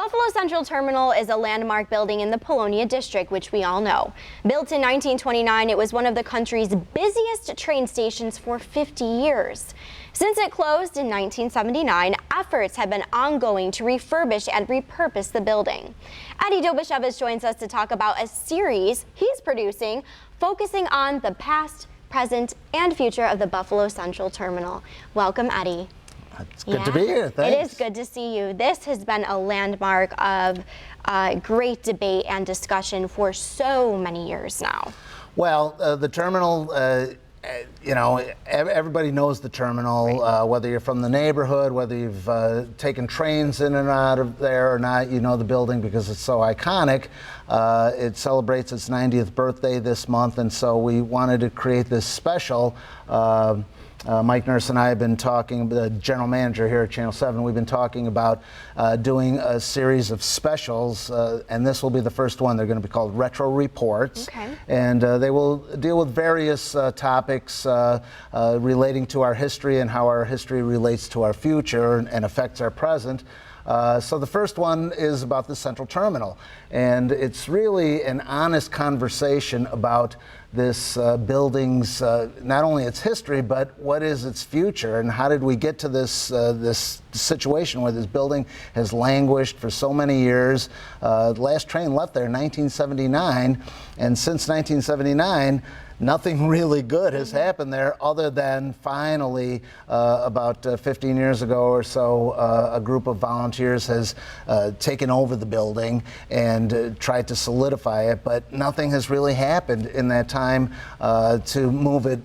Buffalo Central Terminal is a landmark building in the Polonia district, which we all know. Built in 1929, it was one of the country's busiest train stations for 50 years. Since it closed in 1979, efforts have been ongoing to refurbish and repurpose the building. Eddie Dobashevich joins us to talk about a series he's producing focusing on the past, present, and future of the Buffalo Central Terminal. Welcome, Eddie. It's good to be here. Thanks. It is good to see you. This has been a landmark of great debate and discussion for so many years now. Well, the terminal, you know, everybody knows the terminal, right. Whether you're from the neighborhood, whether you've taken trains in and out of there or not, you know the building because it's so iconic. It celebrates its 90th birthday this month, and so we wanted to create this special. Mike Nurse and I have been talking, the general manager here at Channel 7, we've been talking about doing a series of specials, and this will be the first one. They're going to be called Retro Reports. Okay. And they will deal with various topics relating to our history and how our history relates to our future and affects our present. So the first one is about the Central Terminal, and it's really an honest conversation about this building's, not only its history, but what is its future, and how did we get to this this situation where this building has languished for so many years. The last train left there in 1979, and since 1979, nothing really good has happened there other than finally about 15 years ago or so a group of volunteers has taken over the building and tried to solidify it, but nothing has really happened in that time to move it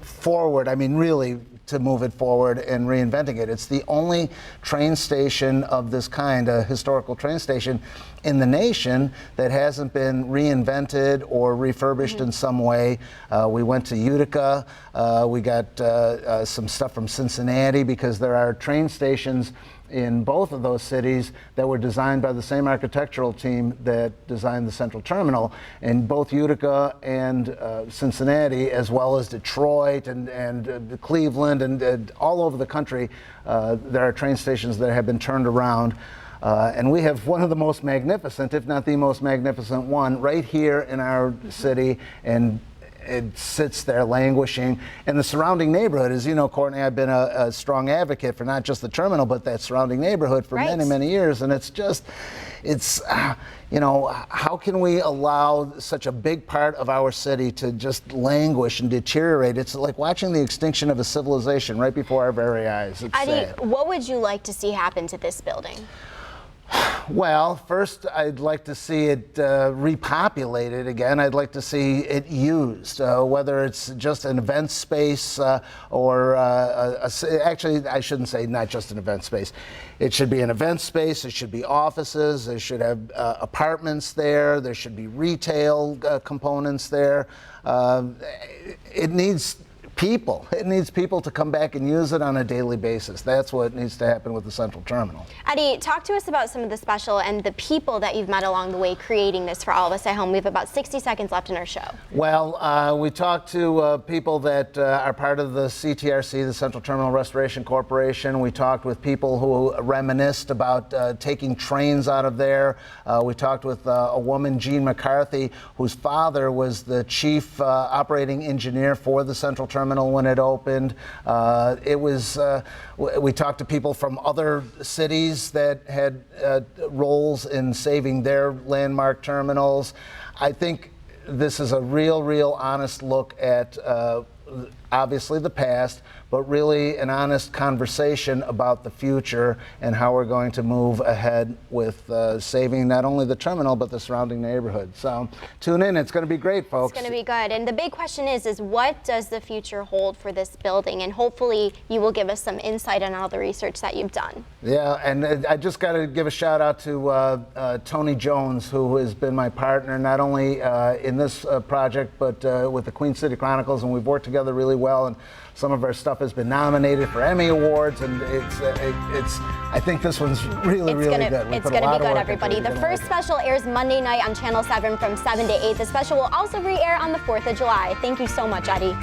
forward. I mean, really to move it forward and reinventing it. It's the only train station of this kind, a historical train station in the nation that hasn't been reinvented or refurbished in some way. We went to Utica. We got some stuff from Cincinnati because there are train stations in both of those cities that were designed by the same architectural team that designed the Central Terminal. In both Utica and Cincinnati, as well as Detroit and Cleveland and all over the country, there are train stations that have been turned around. And we have one of the most magnificent, if not the most magnificent one, right here in our city, and it sits there languishing. And the surrounding neighborhood, as you know, Courtney, I've been a strong advocate for not just the terminal, but that surrounding neighborhood for many, many years. And it's just, it's, you know, how can we allow such a big part of our city to just languish and deteriorate? It's like watching the extinction of a civilization right before our very eyes. It's sad. What would you like to see happen to this building? Well, first, I'd like to see it repopulated again. I'd like to see it used, whether it's just an event space or actually, I shouldn't say not just an event space. It should be an event space. It should be offices. It should have apartments there. There should be retail components there. It needs people. It needs people to come back and use it on a daily basis. That's what needs to happen with the Central Terminal. Eddie, talk to us about some of the special and the people that you've met along the way creating this for all of us at home. We have about 60 seconds left in our show. Well, we talked to people that are part of the CTRC, the Central Terminal Restoration Corporation. We talked with people who reminisced about taking trains out of there. We talked with a woman, Jean McCarthy, whose father was the chief operating engineer for the Central Terminal when it opened. We talked to people from other cities that had roles in saving their landmark terminals. I think this is a real honest look at obviously the past, but really an honest conversation about the future and how we're going to move ahead with saving not only the terminal, but the surrounding neighborhood. So tune in. It's going to be great, folks. It's going to be good. And the big question is what does the future hold for this building? And hopefully you will give us some insight on all the research that you've done. Yeah, and I just got to give a shout out to Tony Jones, who has been my partner not only in this project, but with the Queen City Chronicles, and we've worked together really well. And some of our stuff has been nominated for Emmy Awards, and I think this one's really good. It's going to be good, everybody. The first special airs Monday night on Channel 7 from 7 to 8. The special will also re-air on the 4th of July. Thank you so much, Eddie.